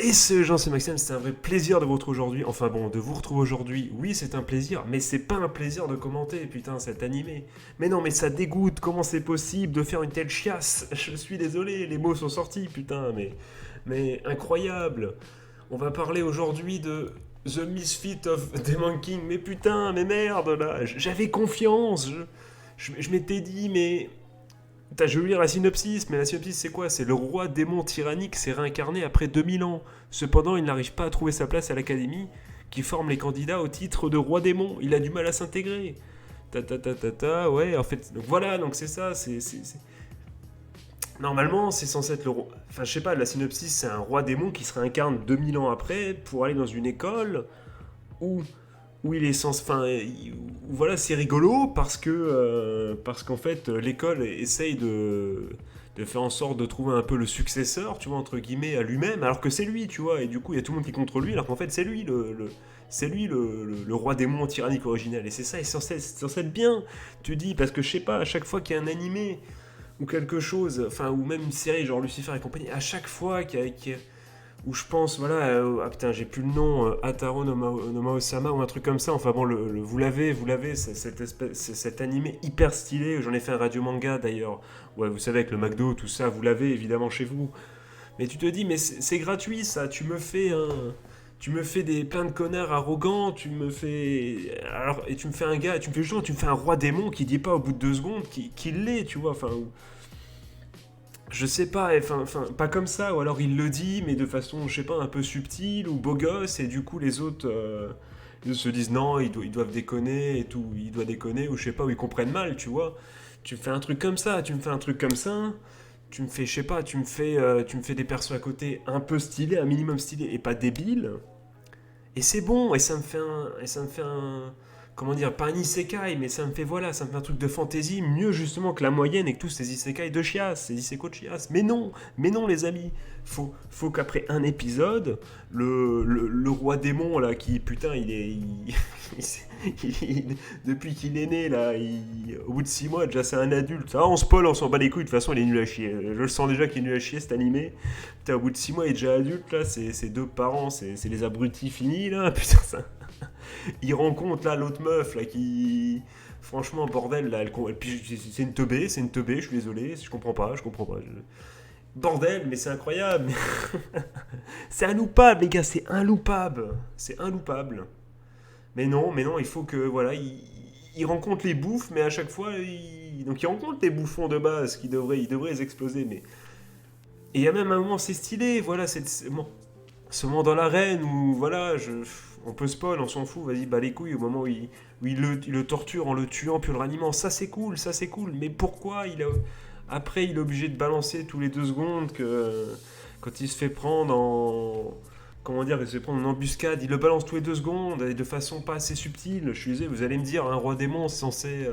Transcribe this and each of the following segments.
Et ce Jean, c'est Maxime, c'est un vrai plaisir de vous retrouver aujourd'hui. Enfin bon, de vous retrouver aujourd'hui, oui, c'est un plaisir, mais c'est pas un plaisir de commenter, putain, cet animé. Mais non, mais ça dégoûte, comment c'est possible de faire une telle chiasse? Je suis désolé, les mots sont sortis, putain, mais incroyable. On va parler aujourd'hui de The Misfit of Demon King, mais putain, mais merde, là, j'avais confiance, je m'étais dit, mais je vais lire la synopsis, mais la synopsis c'est quoi? C'est le roi démon tyrannique s'est réincarné après 2000 ans. Cependant, il n'arrive pas à trouver sa place à l'académie qui forme les candidats au titre de roi démon. Il a du mal à s'intégrer. Ouais, en fait, donc voilà, donc c'est ça, Normalement, c'est censé être le roi. Enfin, je sais pas, la synopsis, c'est un roi démon qui se réincarne 2000 ans après pour aller dans une école où où il est sans, enfin, voilà, c'est rigolo parce qu'en fait l'école essaye de faire en sorte de trouver un peu le successeur, tu vois, entre guillemets, à lui-même, alors que c'est lui, tu vois, et du coup il y a tout le monde qui est contre lui, alors qu'en fait c'est lui c'est lui le roi démon tyrannique original, et c'est ça, et c'est censé être bien, tu dis, parce que je sais pas, à chaque fois qu'il y a un animé ou quelque chose, enfin, ou même une série genre Lucifer et compagnie, à chaque fois où je pense, voilà, ah putain, j'ai plus le nom, Ataro no Mao-sama ou un truc comme ça. Enfin bon, vous l'avez, cet animé hyper stylé. J'en ai fait un radio manga d'ailleurs. Ouais, vous savez, avec le McDo, tout ça, vous l'avez évidemment chez vous. Mais tu te dis, mais c'est gratuit ça. Tu me fais plein de connards arrogants. Et tu me fais un gars, tu me fais genre, tu me fais un roi démon qui dit pas au bout de 2 secondes qui l'est, tu vois. Enfin, je sais pas, enfin, pas comme ça, ou alors il le dit, mais de façon, je sais pas, un peu subtile, ou beau gosse, et du coup ils se disent non, ils doivent déconner, et tout, ils doivent déconner, ou je sais pas, ou ils comprennent mal, tu vois. Tu me fais un truc comme ça, tu me fais un truc comme ça, tu me fais, je sais pas, tu me fais des persos à côté un peu stylés, un minimum stylé, et pas débile, et c'est bon, et ça me fait un, comment dire, pas un isekai, mais ça me fait, voilà, ça me fait un truc de fantasy mieux justement que la moyenne et que tous ces isekai de chiasse, ces isekoi de chiasse. Mais non, les amis, faut qu'après un épisode, le roi démon là, qui putain, depuis qu'il est né là, au bout de 6 mois, déjà c'est un adulte. Ah, on spoil, on s'en bat les couilles, de toute façon, il est nul à chier. Je le sens déjà qu'il est nul à chier cet animé. Putain, au bout de 6 mois, il est déjà adulte là, ses deux parents, c'est les abrutis finis là, putain, ça. Il rencontre là l'autre meuf là qui. Franchement, bordel, là, c'est une teubée, je suis désolé, je comprends pas. Bordel, mais c'est incroyable. C'est inloupable, les gars, c'est inloupable. Mais non, il faut que, voilà, il rencontre les bouffes, mais à chaque fois, donc il rencontre les bouffons de base ils devraient les exploser, mais. Et il y a même un moment, c'est stylé, voilà, bon, ce moment dans l'arène où, voilà, on peut spoil, on s'en fout, vas-y, bah les couilles, au moment où il le torture en le tuant puis en le ranimant, ça c'est cool, mais pourquoi après il est obligé de balancer tous les 2 secondes quand il se fait prendre en. Comment dire, il se fait prendre en embuscade, il le balance tous les 2 secondes et de façon pas assez subtile. Je suis désolé, vous allez me dire, un roi démon c'est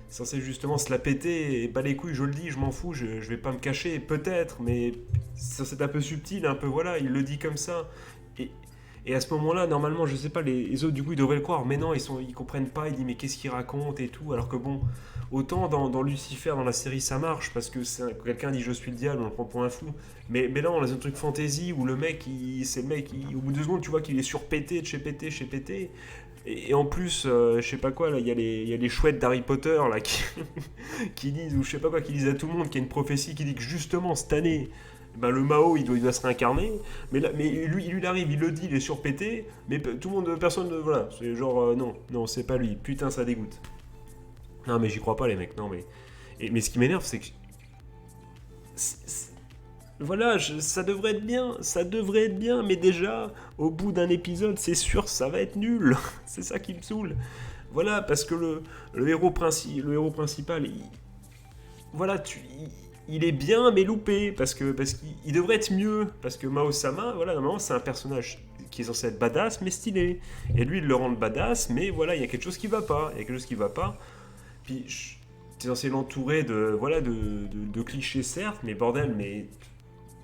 censé justement se la péter et pas les couilles, je le dis, je m'en fous, je vais pas me cacher, peut-être, mais c'est un peu subtil, un peu voilà, il le dit comme ça. Et, et à ce moment-là, normalement, je sais pas, les autres du coup ils devraient le croire, mais non, ils comprennent pas, ils disent mais qu'est-ce qu'il raconte et tout, alors que bon, autant dans Lucifer, dans la série, ça marche, parce que quelqu'un dit je suis le diable, on le prend pour un fou, mais là, on a un truc fantasy où le mec, c'est le mec, au bout de 2 secondes, tu vois qu'il est surpété, de chez pété, et en plus, je sais pas quoi, là, il y a les chouettes d'Harry Potter, là, qui disent, ou je sais pas quoi, qui disent à tout le monde qu'il y a une prophétie qui dit que justement, cette année, ben, le Mao, il doit se réincarner, mais lui, il arrive, il le dit, il est surpété, mais tout le monde, personne, voilà, c'est genre, non, c'est pas lui, putain, ça dégoûte. Non, mais j'y crois pas, les mecs, non, mais ce qui m'énerve, c'est que. c'est- voilà, ça devrait être bien, mais déjà, au bout d'un épisode, c'est sûr, ça va être nul. C'est ça qui me saoule. Voilà, parce que le héros principal, voilà, il est bien, mais loupé, parce qu'il devrait être mieux, parce que Mao-sama, voilà, normalement, c'est un personnage qui est censé être badass, mais stylé. Et lui, il le rend badass, mais voilà, il y a quelque chose qui va pas, il y a quelque chose qui va pas. Puis, t'es censé l'entourer voilà, de clichés, certes, mais bordel, mais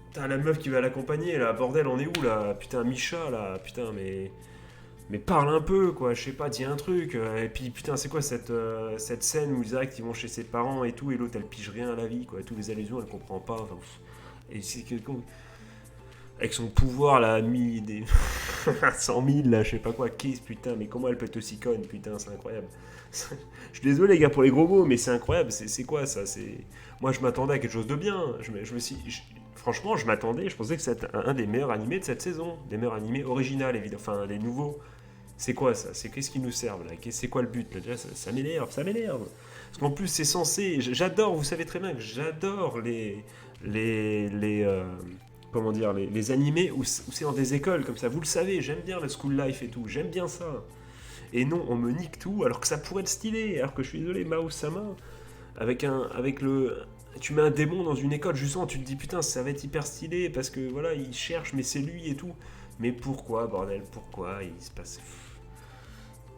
putain, la meuf qui va l'accompagner, là, bordel, on est où, là? Putain, Misha, là, putain, mais parle un peu, quoi, je sais pas, dis un truc. Et puis, putain, c'est quoi cette scène où direct ils vont chez ses parents et tout, et l'autre, elle pige rien à la vie, quoi, tous les allusions, elle comprend pas. Enfin, et c'est que. avec son pouvoir là, mis des 100 000 là, je sais pas quoi, Kiss, putain, mais comment elle peut être aussi conne, putain, c'est incroyable. Je suis désolé les gars pour les gros mots, mais c'est incroyable, c'est quoi ça, c'est... Moi je m'attendais à quelque chose de bien, franchement je m'attendais, je pensais que c'était un des meilleurs animés de cette saison, des meilleurs animés originaux évidemment, enfin des nouveaux. C'est quoi ça? C'est qu'est-ce qui nous servent là? C'est quoi le but là? Déjà, ça m'énerve, ça m'énerve. Parce qu'en plus c'est censé, j'adore, vous savez très bien que j'adore les comment dire, les animés où c'est dans des écoles comme ça. Vous le savez, j'aime bien le school life et tout, j'aime bien ça. Et non, on me nique tout alors que ça pourrait être stylé. Alors que je suis désolé, Mao-sama, avec le, tu mets un démon dans une école, justement, tu te dis putain, ça va être hyper stylé parce que voilà, il cherche, mais c'est lui et tout. Mais pourquoi, bordel, pourquoi il se passe.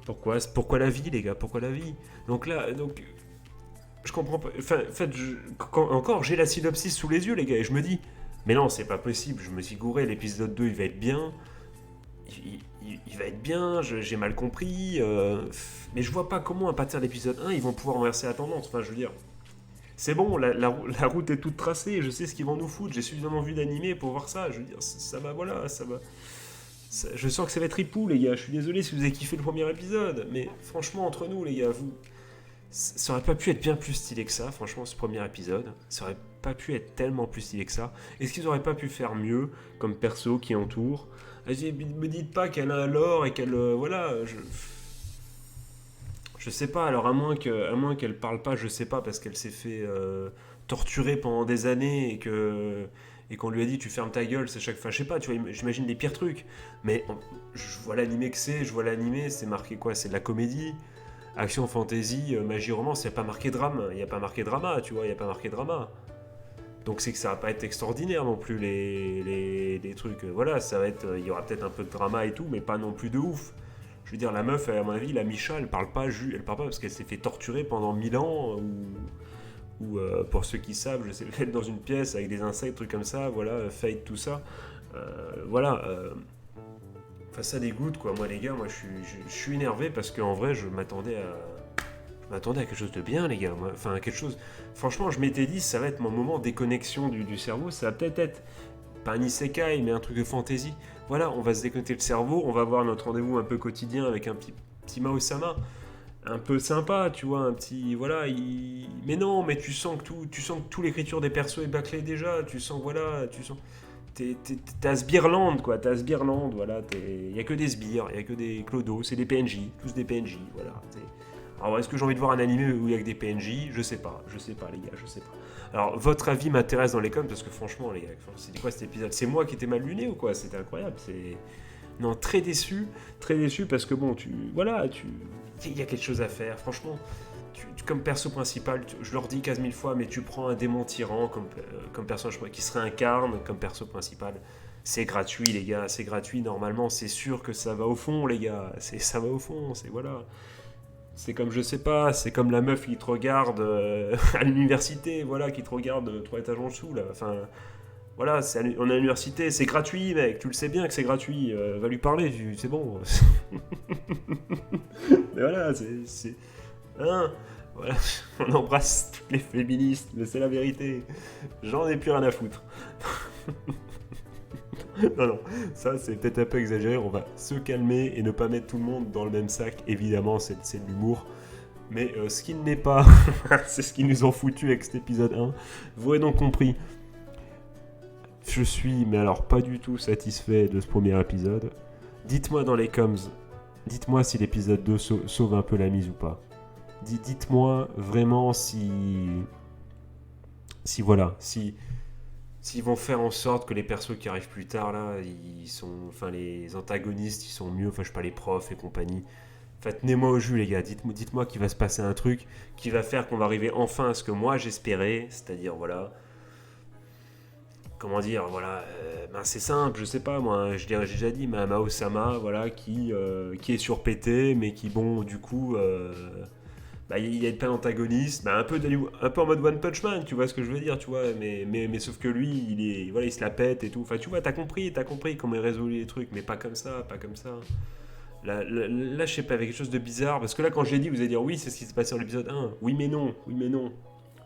Pourquoi la vie, les gars? Pourquoi la vie? Donc là, je comprends pas. Enfin, en fait, encore, j'ai la synopsis sous les yeux, les gars, et je me dis, mais non, c'est pas possible, je me suis gouré, l'épisode 2, il va être bien. Il va être bien, j'ai mal compris. Mais je vois pas comment, à partir de l'épisode 1, ils vont pouvoir renverser la tendance. Enfin, je veux dire, c'est bon, la route est toute tracée, je sais ce qu'ils vont nous foutre, j'ai suffisamment vu d'animé pour voir ça. Je veux dire, ça va, voilà, ça va. Je sens que ça va être ripou, les gars. Je suis désolé si vous avez kiffé le premier épisode, mais franchement, entre nous, les gars, ça aurait pas pu être bien plus stylé que ça, franchement, ce premier épisode. Ça aurait pas pu être tellement plus stylé que ça. Est-ce qu'ils auraient pas pu faire mieux, comme perso qui entoure? Me dites pas qu'elle a un lore et qu'elle. Voilà, je sais pas, alors à moins qu'elle parle pas, je sais pas, parce qu'elle s'est fait torturer pendant des années et qu'on lui a dit tu fermes ta gueule, c'est chaque fois, je sais pas, tu vois, j'imagine les pires trucs. Mais je vois l'animé que je vois l'animé, c'est marqué quoi? C'est de la comédie, action, fantasy, magie, romance, il n'y a pas marqué drame, il n'y a pas marqué drama, tu vois, il n'y a pas marqué drama. Donc c'est que ça va pas être extraordinaire non plus les trucs. Voilà, ça va être, il y aura peut-être un peu de drama et tout, mais pas non plus de ouf. Je veux dire, la meuf, à mon avis, la Misha, elle parle pas parce qu'elle s'est fait torturer pendant 1000 ans ou pour ceux qui savent, je sais, être dans une pièce avec des insectes, trucs comme ça, voilà, Fate, tout ça. Voilà. Enfin, ça dégoûte, quoi. Moi, les gars, je suis énervé parce qu'en vrai, je m'attendais à quelque chose de bien, les gars. Enfin, quelque chose. Franchement, je m'étais dit, ça va être mon moment de déconnexion du cerveau. Ça va peut-être être, pas un isekai, mais un truc de fantasy. Voilà, on va se déconnecter le cerveau, on va avoir notre rendez-vous un peu quotidien avec un petit Mao-sama. Un peu sympa, tu vois, un petit. Voilà, mais non, mais tu sens que toute l'écriture des persos est bâclée déjà. Tu sens, voilà, tu sens. T'as Sbirland, quoi, t'as Sbirland, voilà, il y a que des sbires, il y a que des clodos, c'est des PNJ, tous des PNJ, voilà. Alors, est-ce que j'ai envie de voir un animé où il y a que des PNJ? Je sais pas, les gars, je sais pas. Alors, votre avis m'intéresse dans les coms, parce que franchement, les gars, c'était quoi cet épisode? C'est moi qui étais mal luné ou quoi? C'était incroyable, c'est... Non, très déçu, parce que bon, il y a quelque chose à faire, franchement. Comme perso principal, je leur dis 15 000 fois, mais tu prends un démon tyran comme personnage qui se réincarne comme perso principal. C'est gratuit, les gars, c'est gratuit. Normalement, c'est sûr que ça va au fond, les gars. Ça va au fond, c'est voilà. C'est comme, je sais pas, c'est comme la meuf qui te regarde à l'université, voilà, qui te regarde 3 étages en dessous, là. Enfin, voilà, on est à l'université, c'est gratuit, mec, tu le sais bien que c'est gratuit. Va lui parler, c'est bon. Mais voilà, hein, voilà, on embrasse toutes les féministes, mais c'est la vérité. J'en ai plus rien à foutre. Non, non, ça c'est peut-être un peu exagéré, on va se calmer et ne pas mettre tout le monde dans le même sac, évidemment, c'est de l'humour. Mais ce qui ne l'est pas, c'est ce qu'ils nous ont foutu avec cet épisode 1. Vous aurez donc compris, je suis, mais alors pas du tout satisfait de ce premier épisode. Dites-moi dans les coms, dites-moi si l'épisode 2 sauve un peu la mise ou pas. Dites-moi vraiment si voilà, s'ils vont faire en sorte que les persos qui arrivent plus tard là, enfin les antagonistes, ils sont mieux, enfin je sais pas, les profs et compagnie. Enfin, tenez-moi au jus les gars, dites-moi qu'il va se passer un truc qui va faire qu'on va arriver enfin à ce que moi j'espérais, c'est-à-dire voilà, comment dire, voilà, ben c'est simple, je sais pas moi, j'ai déjà dit, Mao-sama, voilà, qui est surpété, mais qui bon, du coup, bah, il y a plein d'antagonistes, bah, un peu en mode One Punch Man, tu vois ce que je veux dire, tu vois, mais sauf que lui, voilà, il se la pète et tout, enfin tu vois, t'as compris comment il résout les trucs, mais pas comme ça, pas comme ça. Là, je sais pas, avec quelque chose de bizarre, parce que là, quand je l'ai dit, vous allez dire oui, c'est ce qui s'est passé dans l'épisode 1. Oui, mais non, oui, mais non.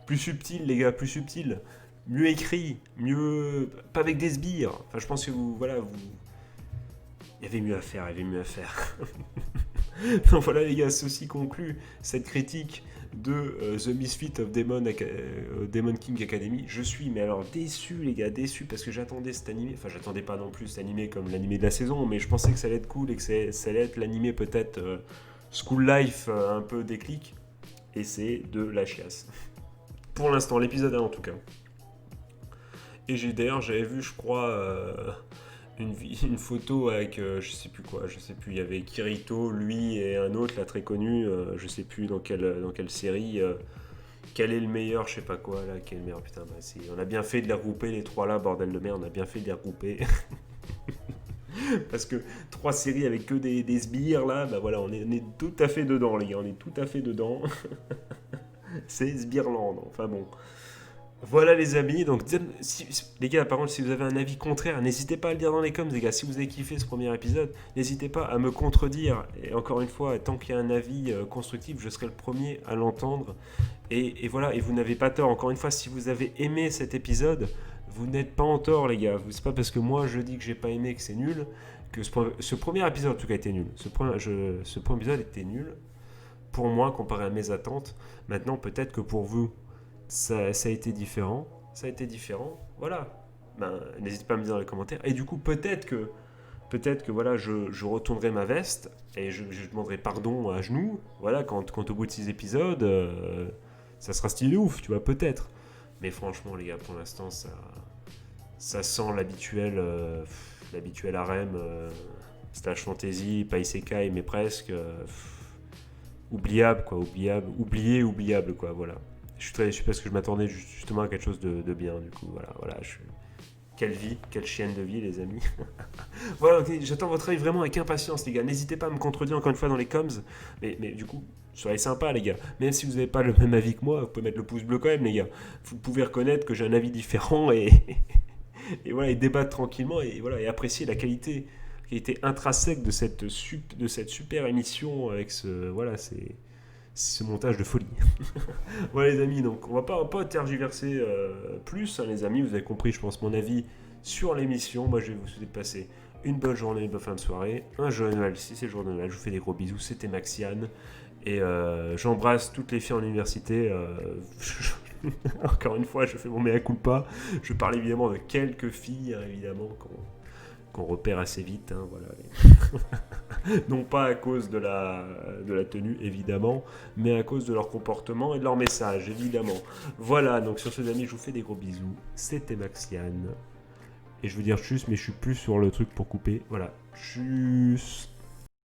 Plus subtil, les gars, plus subtil. mieux écrit, mieux, pas avec des sbires. Enfin, je pense que il y avait mieux à faire, il y avait mieux à faire. Donc voilà les gars, ceci conclut cette critique de The Misfit of Demon King Academy. Je suis mais alors déçu les gars, déçu parce que j'attendais cet animé, enfin j'attendais pas non plus cet animé comme l'animé de la saison, mais je pensais que ça allait être cool et que ça allait être l'animé peut-être School Life un peu déclic, et c'est de la chiasse. Pour l'instant, l'épisode 1 en tout cas. Et d'ailleurs j'avais vu je crois une photo avec je sais plus quoi, il y avait Kirito, lui et un autre là très connu, je sais plus dans quelle série, quel est le meilleur, je sais pas quoi là, quel est le meilleur, putain, bah, on a bien fait de les regrouper les trois là, bordel de merde, on a bien fait de les regrouper. Parce que trois séries avec que des sbires là, bah voilà, on est tout à fait dedans les gars, on est tout à fait dedans. C'est Sbirland, enfin bon. Voilà les amis, donc les gars, par contre, si vous avez un avis contraire, n'hésitez pas à le dire dans les coms, les gars. Si vous avez kiffé ce premier épisode, n'hésitez pas à me contredire. Et encore une fois, tant qu'il y a un avis constructif, je serai le premier à l'entendre. Et voilà, et vous n'avez pas tort. Encore une fois, si vous avez aimé cet épisode, vous n'êtes pas en tort, les gars. C'est pas parce que moi je dis que j'ai pas aimé que c'est nul, que ce premier épisode en tout cas était nul. Ce premier épisode était nul pour moi comparé à mes attentes. Maintenant, peut-être que pour vous, ça a été différent. Ça a été différent. Voilà. Ben, n'hésitez pas à me dire dans les commentaires. Et du coup, peut-être que voilà, je retournerai ma veste et je demanderai pardon à genoux. Voilà, quand au bout de 6 épisodes, ça sera stylé ouf, tu vois, peut-être. Mais franchement, les gars, pour l'instant, ça sent l'habituel harem, slash fantasy, pas isekai, mais presque. Oubliable, quoi, oubliable, quoi, voilà. Je suis très déçu parce que je m'attendais justement à quelque chose de bien, du coup, voilà, quelle vie, quelle chienne de vie, les amis. Voilà, okay, j'attends votre avis vraiment avec impatience, les gars. N'hésitez pas à me contredire encore une fois dans les coms, mais du coup, soyez sympas, les gars. Même si vous n'avez pas le même avis que moi, vous pouvez mettre le pouce bleu quand même, les gars. Vous pouvez reconnaître que j'ai un avis différent et voilà, et débattre tranquillement et voilà, et apprécier la qualité intrinsèque de cette super émission avec ce montage de folie. Voilà les amis, donc on va pas tergiverser plus, hein, les amis, vous avez compris je pense mon avis sur l'émission. Moi je vais vous souhaiter de passer une bonne journée, une bonne fin de soirée, un joyeux Noël si c'est le jour de Noël, je vous fais des gros bisous, c'était Maxiane, et j'embrasse toutes les filles en université. Encore une fois, je fais mon mea culpa, je parle évidemment de quelques filles, hein, évidemment, qu'on repère assez vite, hein, voilà. Non pas à cause de la tenue, évidemment, mais à cause de leur comportement et de leur message, évidemment. Voilà, donc sur ce, amis, je vous fais des gros bisous. C'était Maxiane. Et je veux dire tchuss, mais je suis plus sur le truc pour couper. Voilà, tchuss.